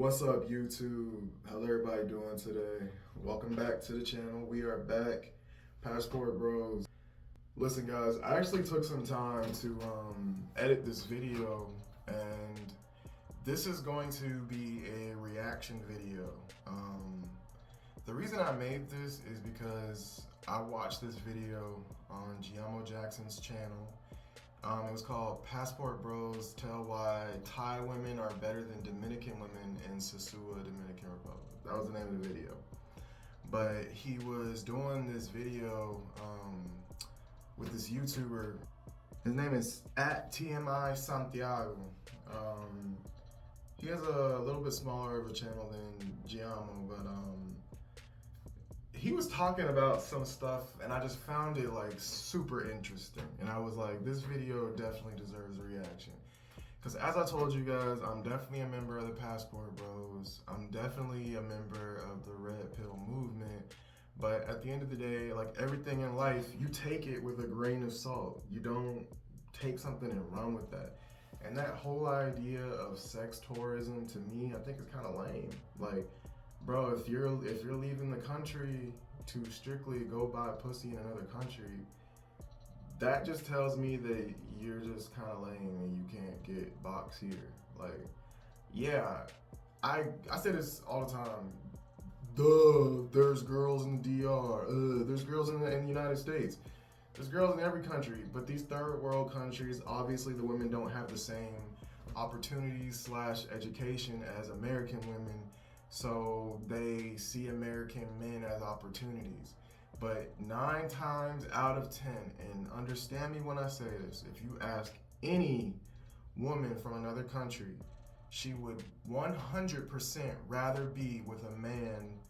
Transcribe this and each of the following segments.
What's up, YouTube? How's everybody doing today? Welcome back to the channel. We are back, Passport Bros. Listen, guys, I actually took some time to edit this video, and this is going to be a reaction video. The reason I made this is because I watched this video on Giamo Jackson's channel. It was called Passport Bros Tell Why Thai Women Are Better Than Dominican Women in SOSUA, Dominican Republic. That was the name of the video. But he was doing this video with this YouTuber. His name is @TMI Santiago. He has a little bit smaller of a channel than Giamo, but he was talking about some stuff and I just found it like super interesting. And I was like, this video definitely deserves a reaction. Because as I told you guys, I'm definitely a member of the Passport Bros. I'm definitely a member of the Red Pill movement. But at the end of the day, like everything in life, you take it with a grain of salt. You don't take something and run with that. And that whole idea of sex tourism, to me, I think is kind of lame. Like, bro, if you're leaving the country to strictly go buy pussy in another country, that just tells me that you're just kind of lame and you can't get box here. Like, yeah, I say this all the time. There's girls in the DR. There's girls in the United States. There's girls in every country, but these third world countries, obviously the women don't have the same opportunities / education as American women. So they see American men as opportunities. But 9 times out of 10, and understand me when I say this, if you ask any woman from another country, she would 100% rather be with a man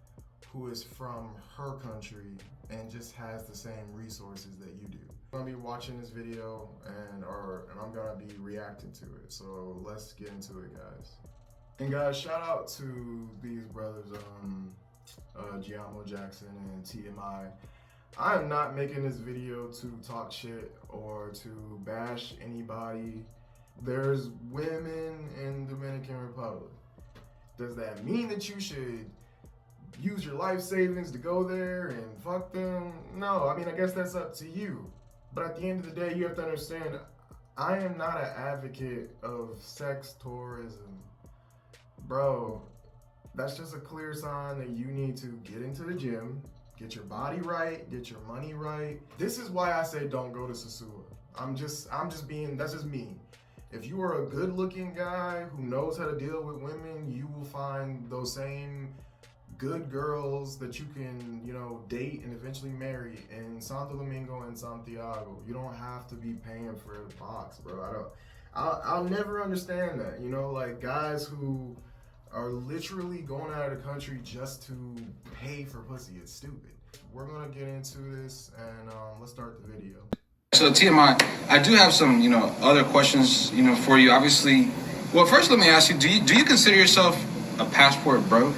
who is from her country and just has the same resources that you do. I'm gonna be watching this video and I'm gonna be reacting to it. So let's get into it, guys. And guys, shout out to these brothers, Giamo Jackson and TMI. I am not making this video to talk shit or to bash anybody. There's women in Dominican Republic. Does that mean that you should use your life savings to go there and fuck them? No, I mean, I guess that's up to you. But at the end of the day, you have to understand, I am not an advocate of sex tourism. Bro, that's just a clear sign that you need to get into the gym, get your body right, get your money right. This is why I say don't go to SOSUA. That's just me. If you are a good looking guy who knows how to deal with women, you will find those same good girls that you can, date and eventually marry in Santo Domingo and Santiago. You don't have to be paying for the box, bro. I'll never understand that, like guys who are literally going out of the country just to pay for pussy. It's stupid. We're gonna get into this and let's start the video. So TMI, I do have some, other questions, for you. Obviously, well, first let me ask you, do you consider yourself a passport bro?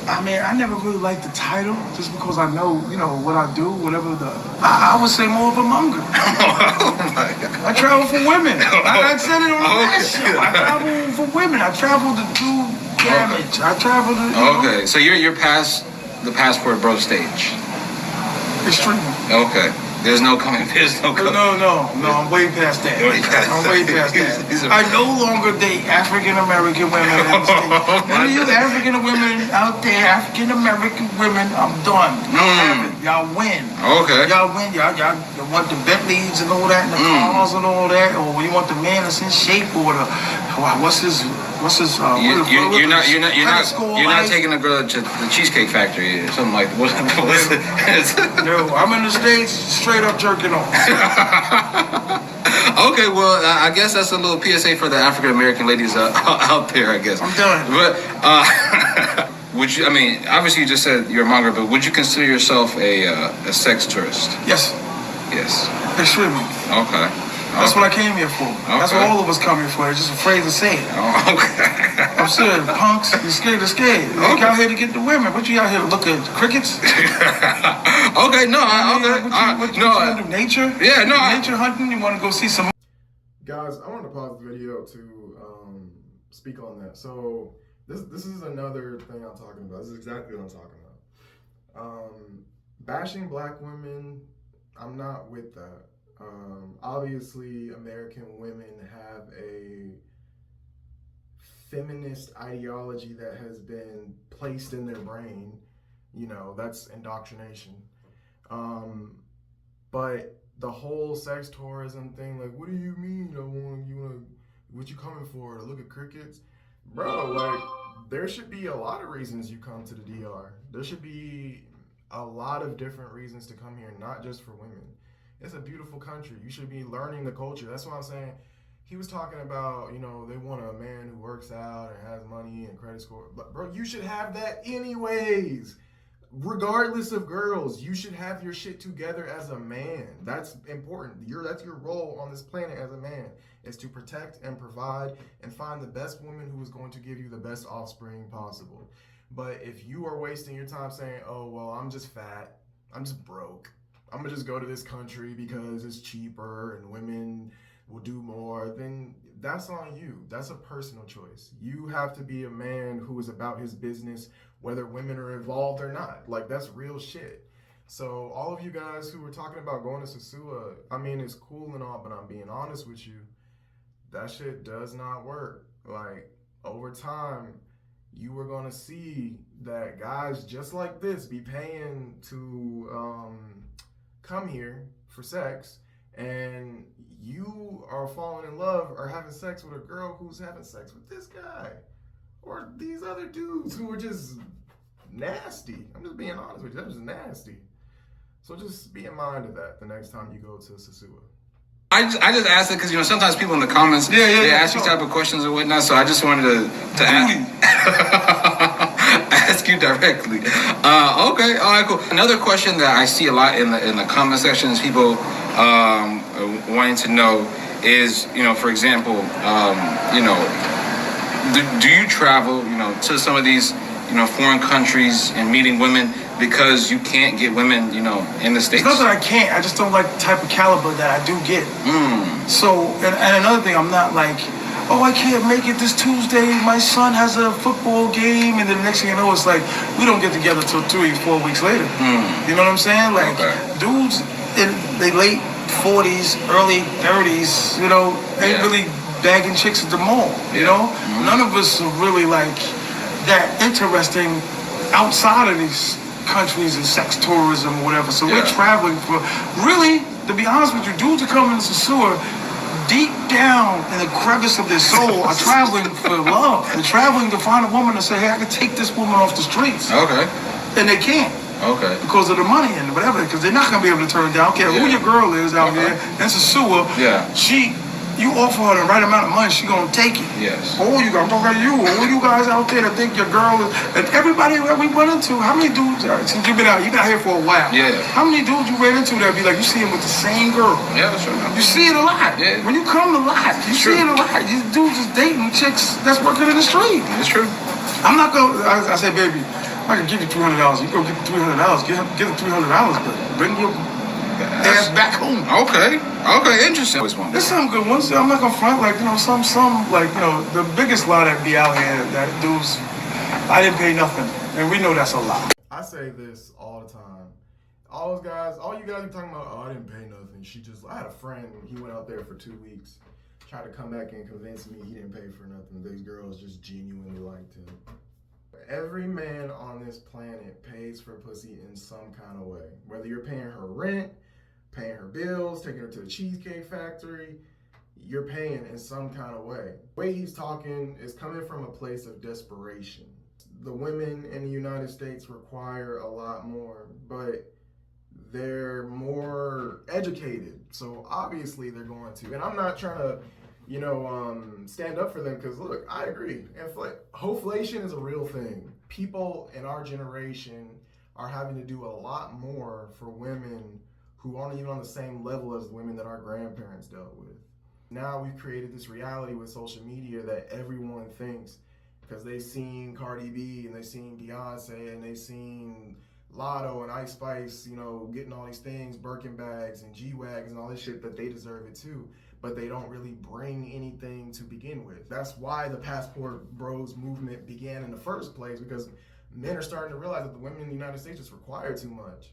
I mean, I never really liked the title, just because I know, what I do, whatever I would say more of a monger. Oh my God. I travel for women. I said it on the last show. I travel for women. I travel to do damage. I travel to, Okay, so you're past the passport bro stage. Extreme. Okay. There's no coming. No, I'm way past that. I'm way past that. I no longer date African American women in the States. Any of you African women out there, African American women, I'm done. Y'all win. Okay. Y'all win. Y'all want the Bentleys and all that, and the cars and all that, or you want the man that's in shape, or what's his you're not taking a girl to the Cheesecake Factory or something like that. No, I'm in the States straight up jerking off. Okay, well, I guess that's a little PSA for the African American ladies out there, I guess. I'm done. But would you? I mean, obviously you just said you're a monger, but would you consider yourself a sex tourist? Yes. Yes. Extremely. Okay. That's what I came here for. Okay. That's what all of us come here for. They're just afraid to say it. Oh, okay. I'm serious. Punks, you're scared. Okay. You're out here to get the women. What you out here to look at crickets? Okay, no, what you want to do? Nature? Yeah, no. Nature hunting? You want to go see some? Guys, I want to pause the video to speak on that. So This is another thing I'm talking about. This is exactly what I'm talking about. Bashing black women, I'm not with that. Obviously, American women have a feminist ideology that has been placed in their brain. You know, that's indoctrination. But the whole sex tourism thing, like, what do you mean? What you coming for? To look at crickets? Bro, like, there should be a lot of reasons you come to the DR. There should be a lot of different reasons to come here, not just for women. It's a beautiful country. You should be learning the culture. That's what I'm saying. He was talking about, you know, they want a man who works out and has money and credit score. But bro, you should have that anyways. Regardless of girls, you should have your shit together as a man. That's important. That's your role on this planet as a man, is to protect and provide and find the best woman who is going to give you the best offspring possible. But if you are wasting your time saying, oh, well, I'm just fat, I'm just broke, I'm gonna just go to this country because it's cheaper and women will do more, then that's on you. That's a personal choice. You have to be a man who is about his business, whether women are involved or not. Like, that's real shit. So all of you guys who were talking about going to SOSUA, I mean, it's cool and all, but I'm being honest with you, that shit does not work. Like, over time, you were gonna see that guys just like this be paying to come here for sex, and you are falling in love or having sex with a girl who's having sex with this guy or these other dudes who are just nasty. I'm just being honest with you, they're just nasty. So just be in mind of that the next time you go to SOSUA. I just asked it because, you know, sometimes people in the comments, they ask you type of questions and whatnot, so I just wanted to ask you directly. Okay, all right, cool. Another question that I see a lot in the comment section is people wanting to know is, you know, for example, you know, do you travel, you know, to some of these, you know, foreign countries and meeting women because you can't get women, you know, in the States? It's not that I can't, I just don't like the type of caliber that I do get. So, and another thing, I'm not like, oh, I can't make it this Tuesday, my son has a football game, and then the next thing you know, it's like, we don't get together till 3-4 weeks later. You know what I'm saying? Like, dudes in their late 40s, early 30s, you know, ain't really bagging chicks at the mall, you know? None of us are really like that interesting outside of these countries and sex tourism or whatever. So we're traveling for, really, to be honest with you, dudes are coming to SOSUA deep down in the crevice of their soul are traveling for love. They're traveling to find a woman and say, hey, I can take this woman off the streets. And they can't. Because of the money and whatever, because they're not going to be able to turn down. I don't care who your girl is out there in SOSUA. You offer her the right amount of money, she's gonna take it. Oh, you got, I'm talking to you. All you guys out there that think your girl is, and everybody that we run into, how many dudes, since you've been out here for a while, how many dudes you ran into that be like, you see him with the same girl? That's right. You see it a lot. When you come a lot, you see it a lot. These dudes is dating chicks that's working in the street. It's true. I'm not gonna, I say, baby, I can give you $300. You go get the $300, give them $300, but bring your ass back home. Okay, interesting. There's some good ones. I'm not gonna front, like, you know, some like, you know, the biggest lie that be out here that dudes, I didn't pay nothing, and we know that's a lie. I say this all the time. All you guys are talking about, oh, I didn't pay nothing. I had a friend, he went out there for 2 weeks, tried to come back and convince me he didn't pay for nothing. These girls just genuinely liked him. Every man on this planet pays for pussy in some kind of way. Whether you're paying her rent, paying her bills, taking her to the Cheesecake Factory, you're paying in some kind of way. The way he's talking is coming from a place of desperation. The women in the United States require a lot more, but they're more educated. So obviously they're going to. And I'm not trying to, you know, stand up for them, because look, I agree. Hoflation is a real thing. People in our generation are having to do a lot more for women who aren't even on the same level as the women that our grandparents dealt with. Now we've created this reality with social media that everyone thinks, because they've seen Cardi B and they've seen Beyonce and they've seen Lotto and Ice Spice, you know, getting all these things, Birkin bags and G-Wags and all this shit, that they deserve it too. But they don't really bring anything to begin with. That's why the passport bros movement began in the first place, because men are starting to realize that the women in the United States just require too much.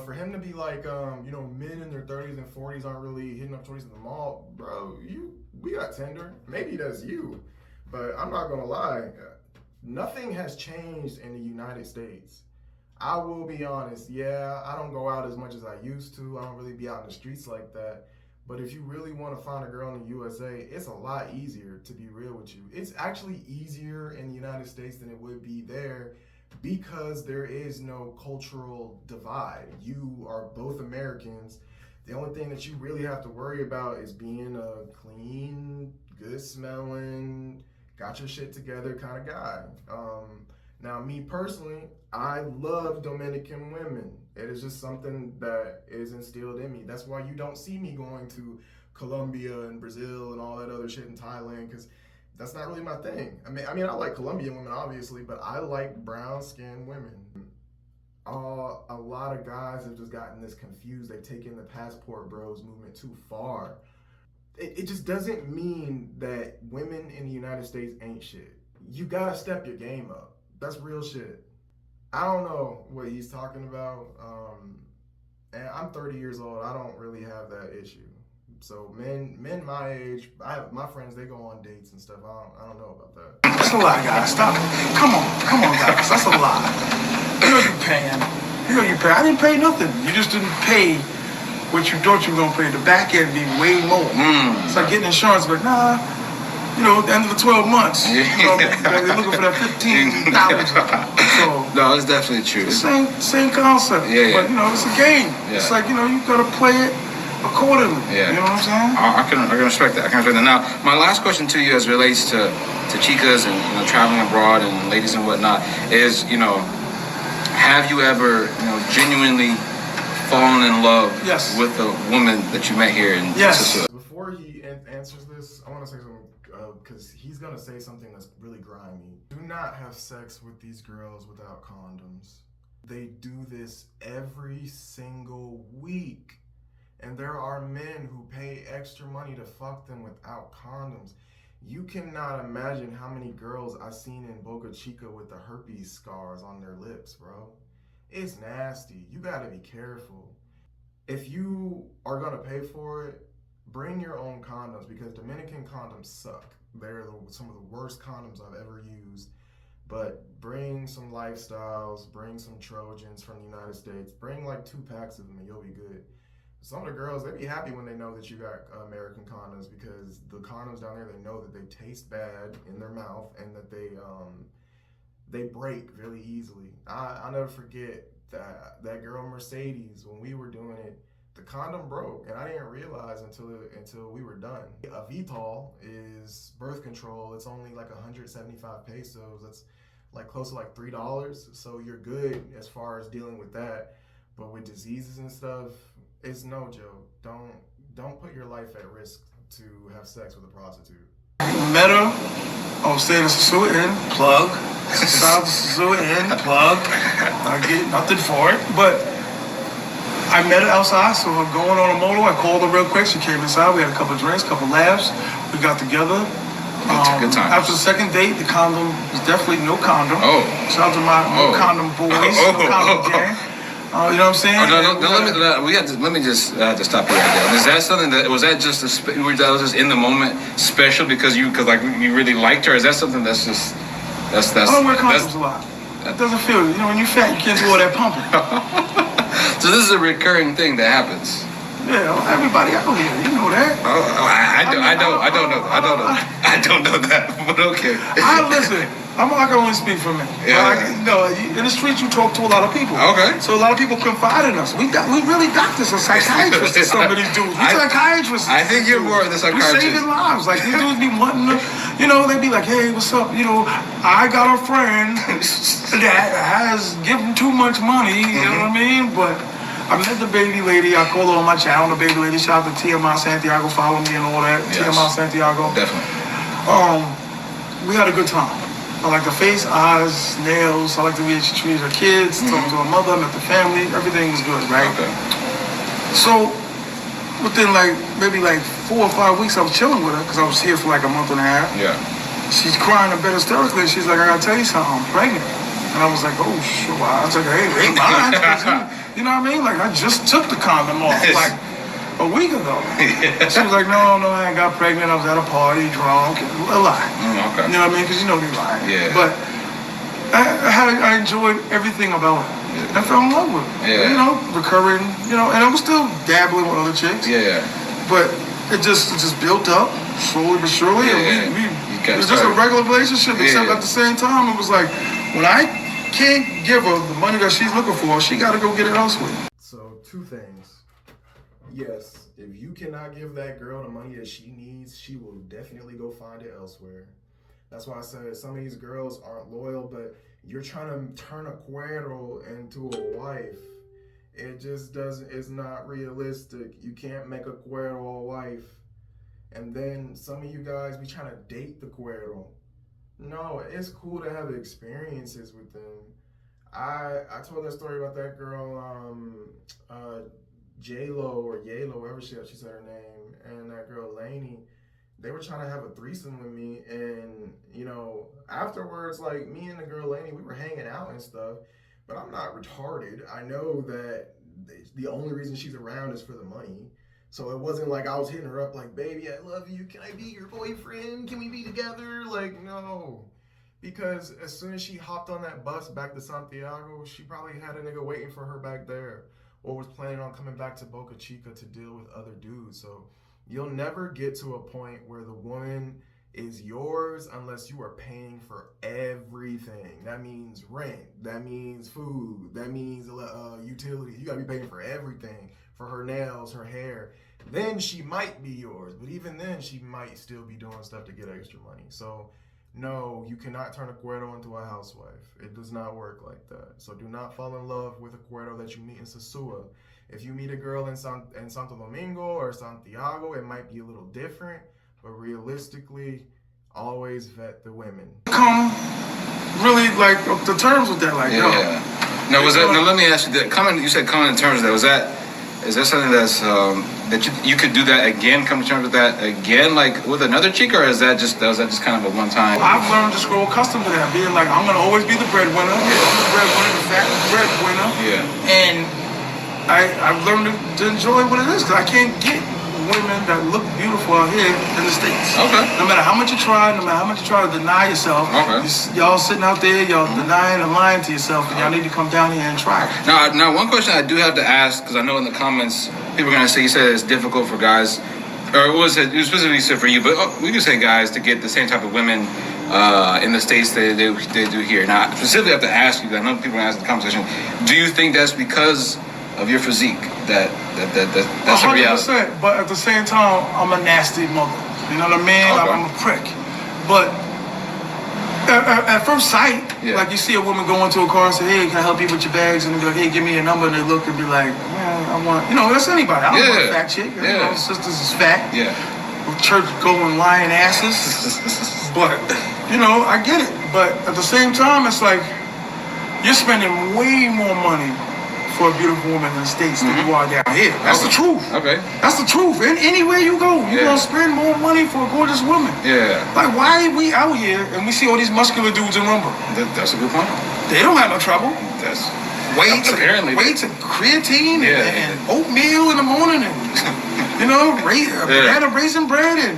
For him to be like, you know, men in their 30s and 40s aren't really hitting up shorties at the mall, bro, we got Tinder. Maybe that's you. But I'm not gonna lie, nothing has changed in the United States. I will be honest, yeah, I don't go out as much as I used to. I don't really be out in the streets like that. But if you really want to find a girl in the USA, it's a lot easier, to be real with you. It's actually easier in the United States than it would be there, because there is no cultural divide. You are both Americans. The only thing that you really have to worry about is being a clean, good smelling, got your shit together kind of guy. Now, me personally, I love Dominican women. It is just something that is instilled in me. That's why you don't see me going to Colombia and Brazil and all that other shit in Thailand, because that's not really my thing. I mean, I like Colombian women, obviously, but I like brown-skinned women. A lot of guys have just gotten this confused. They've taken the passport bros movement too far. It just doesn't mean that women in the United States ain't shit. You gotta step your game up. That's real shit. I don't know what he's talking about. And I'm 30 years old. I don't really have that issue. So men my age, I have my friends, they go on dates and stuff. I don't know about that. That's a lie, guys. Stop it. Come on, guys. That's a lie. You know you're paying. I didn't pay nothing. You just didn't pay what you thought you were gonna pay. The back end be way more. It's like getting insurance, but nah. You know, at the end of the 12 months, you know, they're looking for that $15,000. So no, it's definitely true. Same concept. Yeah. But you know, it's a game. Yeah. It's like, you know, you gotta play it accordingly. Yeah. You know what I'm saying? I can respect that. Now, my last question to you, as relates to chicas and, you know, traveling abroad and ladies and whatnot, is, you know, have you ever, you know, genuinely fallen in love with a woman that you met here in SOSUA? Before he answers this, I want to say something, because he's going to say something that's really grimy. Do not have sex with these girls without condoms. They do this every single week. And there are men who pay extra money to fuck them without condoms. You cannot imagine how many girls I've seen in Boca Chica with the herpes scars on their lips, bro. It's nasty. You gotta be careful. If you are gonna pay for it, bring your own condoms, because Dominican condoms suck. They're some of the worst condoms I've ever used. But bring some Lifestyles, bring some Trojans from the United States, bring like 2 packs of them and you'll be good. Some of the girls, they be happy when they know that you got American condoms, because the condoms down there, they know that they taste bad in their mouth and that they break really easily. I'll never forget that girl Mercedes, when we were doing it, the condom broke, and I didn't realize until we were done. A Vital is birth control. It's only like 175 pesos. That's like close to like $3. So you're good as far as dealing with that. But with diseases and stuff, it's no joke. Don't put your life at risk to have sex with a prostitute. Met her on staying in SOSUA Inn, plug. South SOSUA Inn, plug. I get nothing for it, but I met her outside, so I'm going on a motor. I called her real quick. She came inside. We had a couple of drinks, a couple of laughs. We got together. Good time. After the second date, the condom was definitely no condom. Oh. Shout out to my no condom boys, no condom gang. You know what I'm saying? Let me just stop you right there. Is that something that was that just that was just in the moment special because you really liked her? Is that something that's just that's I don't wear condoms a lot. That doesn't feel, you know, when you're fat, you can't do all that pumping. So this is a recurring thing that happens. Yeah, everybody out here, you know that. I don't know that, but okay. Listen. I can only speak for me. Yeah. In the streets, you talk to a lot of people. Okay. So a lot of people confide in us. We really doctors and psychiatrists and some of these dudes. We psychiatrists. I think you're more of the psychiatrist. We saving lives. Like, these dudes be wanting to, you know, they be like, hey, what's up? You know, I got a friend that has given too much money, you know what I mean? But I met the baby lady. I call her on my channel, the baby lady. Shout out to TMI Santiago. Follow me and all that. Yes. TMI Santiago. Definitely. We had a good time. I like the face, eyes, nails. I like the way she treated her kids, talked to her mother, met the family. Everything was good, right? Okay. So within maybe 4 or 5 weeks, I was chilling with her because I was here for like a month and a half. Yeah. She's crying in bed hysterically. She's like, I gotta tell you something, I'm pregnant. And I was like, oh shit. I was like, hey, it ain't mine. You know what I mean? Like, I just took the condom off like a week ago. She was like, no, I got pregnant. I was at a party, drunk, a lie. Okay. You know what I mean? Because you know they lie. Yeah. But I enjoyed everything about it. I fell in love with it. Yeah. You know, recurring, and I was still dabbling with other chicks. Yeah. But it just built up slowly but surely. Yeah. And it was just a regular relationship, except at the same time, it was like, when I can't give her the money that she's looking for, she got to go get it elsewhere. So, 2 things. Yes, if you cannot give that girl the money that she needs, she will definitely go find it elsewhere. That's why I said some of these girls aren't loyal, but you're trying to turn a cuero into a wife. It just it's not realistic. You can't make a cuero a wife. And then some of you guys be trying to date the cuero. No, it's cool to have experiences with them. I told that story about that girl, J-Lo or Yalo, whatever she said her name, and that girl Lainey. They were trying to have a threesome with me, and afterwards, like, me and the girl Lainey, we were hanging out and stuff. But I'm not retarded. I know that the only reason she's around is for the money. So it wasn't like I was hitting her up like, baby, I love you. Can I be your boyfriend? Can we be together? Like, no. Because as soon as she hopped on that bus back to Santiago, she probably had a nigga waiting for her back there, or was planning on coming back to Boca Chica to deal with other dudes. So you'll never get to a point where the woman is yours unless you are paying for everything. That means rent, that means food, that means utilities. You gotta be paying for everything, for her nails, her hair. Then she might be yours, but even then she might still be doing stuff to get extra money. So no, you cannot turn a cuero into a housewife. It does not work like that. So do not fall in love with a cuero that you meet in SOSUA. If you meet a girl in Santo Domingo or Santiago, it might be a little different. But realistically, always vet the women. Come really up to terms with that, like, yeah. Now, let me ask you that. You said coming to terms with that. Is that something that's that you could do that again? Come to terms with that again, like with another chick, or was that just kind of a one time? I've learned to grow accustomed to that, being like, I'm gonna always be the breadwinner. I'm the breadwinner, the fat breadwinner. Yeah. And I've learned to enjoy what it is, because I can't get women that look beautiful out here in the States. Okay. No matter how much you try, to deny yourself, y'all sitting out there, y'all denying and lying to yourself, and y'all need to come down here and try. Now, one question I do have to ask, because I know in the comments people are gonna say, you said it's difficult for guys, or it was specifically said for you, but we can say guys to get the same type of women in the States that they do here. Now, I specifically have to ask you, because I know people are asking the comment section, do you think that's because of your physique that's 100%, a reality? But at the same time, I'm a nasty mother. You know what I mean? Okay. I'm a prick. But at first sight, like, you see a woman go into a car and say, hey, can I help you with your bags? And they be like, hey, give me your number. And they look and be like, man, I want, that's anybody. I don't want a fat chick. Sisters is fat. Yeah. Church going lying asses. But, I get it. But at the same time, it's like, you're spending way more money for a beautiful woman in the States than you are down here. That's the truth. Okay. That's the truth. Anywhere you go, you're going to spend more money for a gorgeous woman. Yeah. Like, why are we out here and we see all these muscular dudes in rumble? That's a good point. They don't have no trouble. That's weights and creatine and oatmeal in the morning and, banana raisin bread and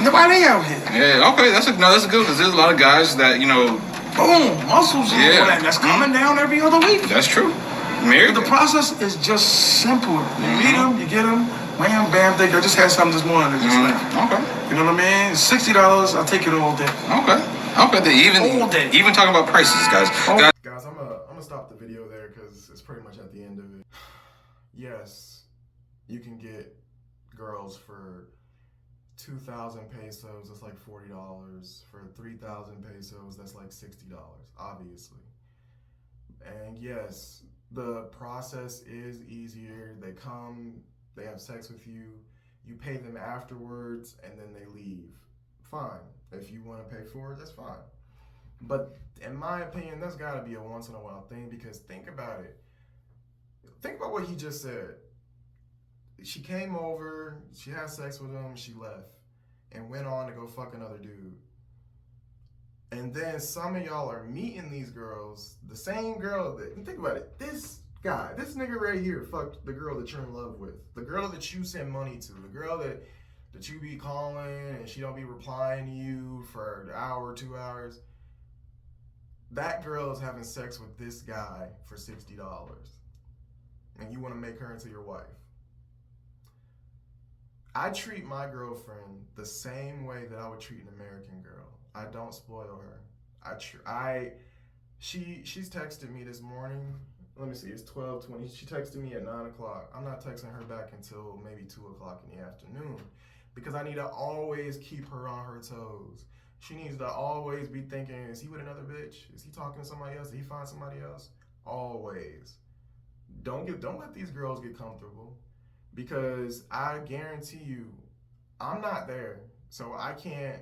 nobody out here. Yeah, okay. That's a good, because there's a lot of guys that, boom, muscles and all that. That's coming down every other week. That's true. The process is just simpler. You meet them, you get them, wham, bam, I just had something this morning. Okay. You know what I mean? $60, I'll take it all day. Okay. Even talking about prices, guys. Guys, I'm gonna stop the video there because it's pretty much at the end of it. Yes, you can get girls for 2,000 pesos, that's like $40. For 3,000 pesos, that's like $60, obviously. And yes, the process is easier. They come, they have sex with you, you pay them afterwards, and then they leave. Fine. If you want to pay for it, that's fine. But in my opinion, that's gotta be a once in a while thing, because think about it. Think about what he just said. She came over, she had sex with him, she left, and went on to go fuck another dude. And then some of y'all are meeting these girls, the same girl that, think about it, this guy, this nigga right here fucked the girl that you're in love with, the girl that you send money to, the girl that you be calling and she don't be replying to you for an hour, 2 hours. That girl is having sex with this guy for $60, and you want to make her into your wife. I treat my girlfriend the same way that I would treat an American girl. I don't spoil her. She's texted me this morning. Let me see, it's 12:20. She texted me at 9 o'clock. I'm not texting her back until maybe 2 o'clock in the afternoon, because I need to always keep her on her toes. She needs to always be thinking, is he with another bitch? Is he talking to somebody else? Did he find somebody else? Always. Don't let these girls get comfortable, because I guarantee you, I'm not there. So I can't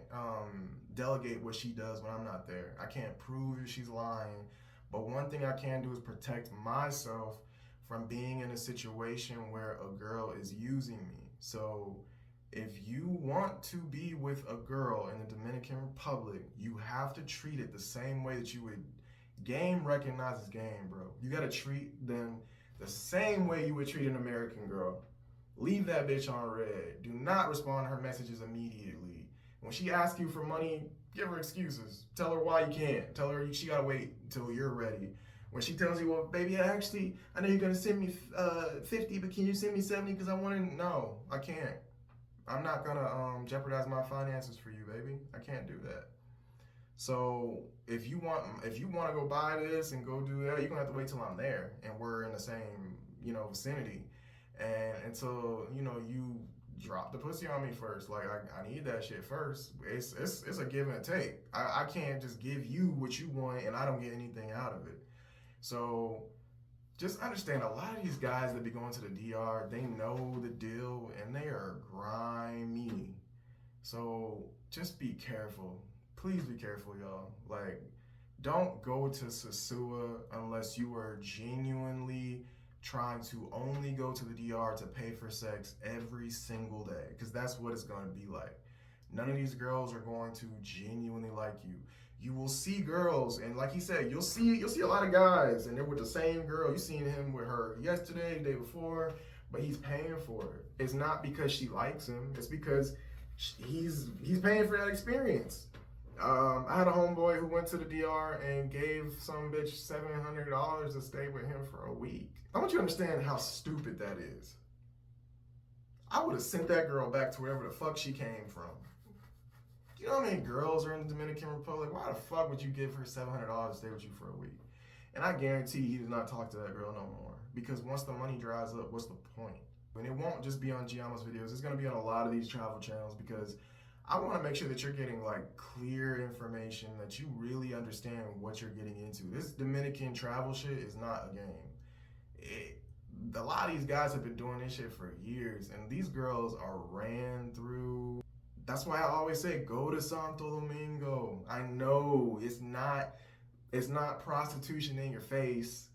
delegate what she does when I'm not there. I can't prove if she's lying. But one thing I can do is protect myself from being in a situation where a girl is using me. So if you want to be with a girl in the Dominican Republic, you have to treat it the same way that you would. Game recognizes game, bro. You gotta treat them the same way you would treat an American girl. Leave that bitch on red. Do not respond to her messages immediately. When she asks you for money, give her excuses. Tell her why you can't. Tell her she gotta wait until you're ready. When she tells you, well, baby, I know you're gonna send me 50, but can you send me 70? Because I want to. No, I can't. I'm not gonna jeopardize my finances for you, baby. I can't do that. So if you want to go buy this and go do that, you're gonna have to wait till I'm there and we're in the same, vicinity. And until, you drop the pussy on me first. Like, I need that shit first. It's a give and take. I can't just give you what you want and I don't get anything out of it. So just understand, a lot of these guys that be going to the DR, they know the deal and they are grimy. So just be careful. Please be careful, y'all. Like, don't go to SOSUA unless you are genuinely trying to only go to the DR to pay for sex every single day, because that's what it's going to be like. None of these girls are going to genuinely like you. You will see girls, and like he said, you'll see a lot of guys, and they're with the same girl. You seen him with her yesterday, the day before, but he's paying for it. It's not because she likes him. It's because he's paying for that experience. I had a homeboy who went to the DR and gave some bitch $700 to stay with him for a week. I want you to understand how stupid that is. I would have sent that girl back to wherever the fuck she came from. You know how many girls are in the Dominican Republic? Why the fuck would you give her $700 to stay with you for a week? And I guarantee he does not talk to that girl no more. Because once the money dries up, what's the point? And it won't just be on Giammo's videos. It's going to be on a lot of these travel channels, because I want to make sure that you're getting like clear information, that you really understand what you're getting into. This Dominican travel shit is not a game. A lot of these guys have been doing this shit for years, and these girls are ran through. That's why I always say, go to Santo Domingo. I know it's not prostitution in your face,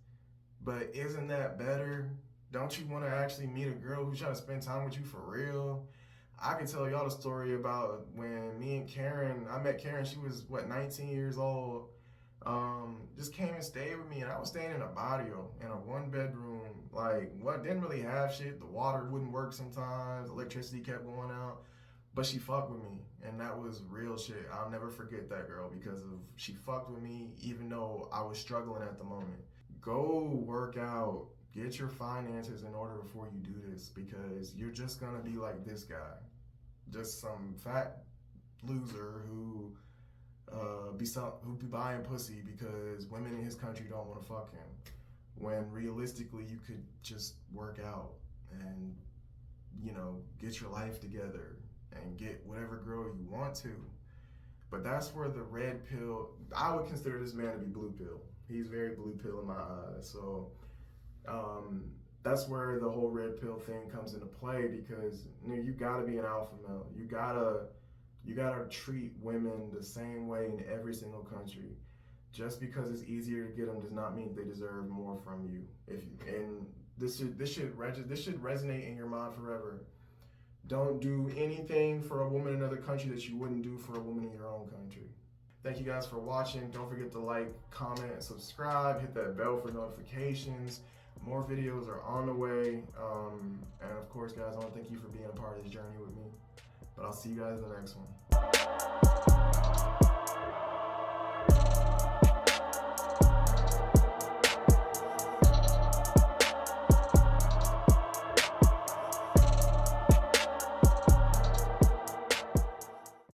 but isn't that better? Don't you want to actually meet a girl who's trying to spend time with you for real? I can tell y'all the story about when me and Karen, I met Karen, she was, 19 years old, just came and stayed with me, and I was staying in a barrio, in a 1-bedroom, didn't really have shit. The water wouldn't work sometimes, electricity kept going out, but she fucked with me, and that was real shit. I'll never forget that girl, because she fucked with me even though I was struggling at the moment. Go work out. Get your finances in order before you do this, because you're just gonna be like this guy. Just some fat loser who be buying pussy because women in his country don't want to fuck him. When realistically you could just work out and, get your life together and get whatever girl you want to. But that's where the red pill, I would consider this man to be blue pill. He's very blue pill in my eyes. So that's where the whole red pill thing comes into play, because you gotta be an alpha male. You gotta treat women the same way in every single country. just because it's easier to get them does not mean they deserve more from you. This should resonate in your mind forever. Don't do anything for a woman in another country that you wouldn't do for a woman in your own country. Thank you guys for watching. Don't forget to like, comment, and subscribe. Hit that bell for notifications. More videos are on the way. And of course, guys, I want to thank you for being a part of this journey with me. But I'll see you guys in the next one.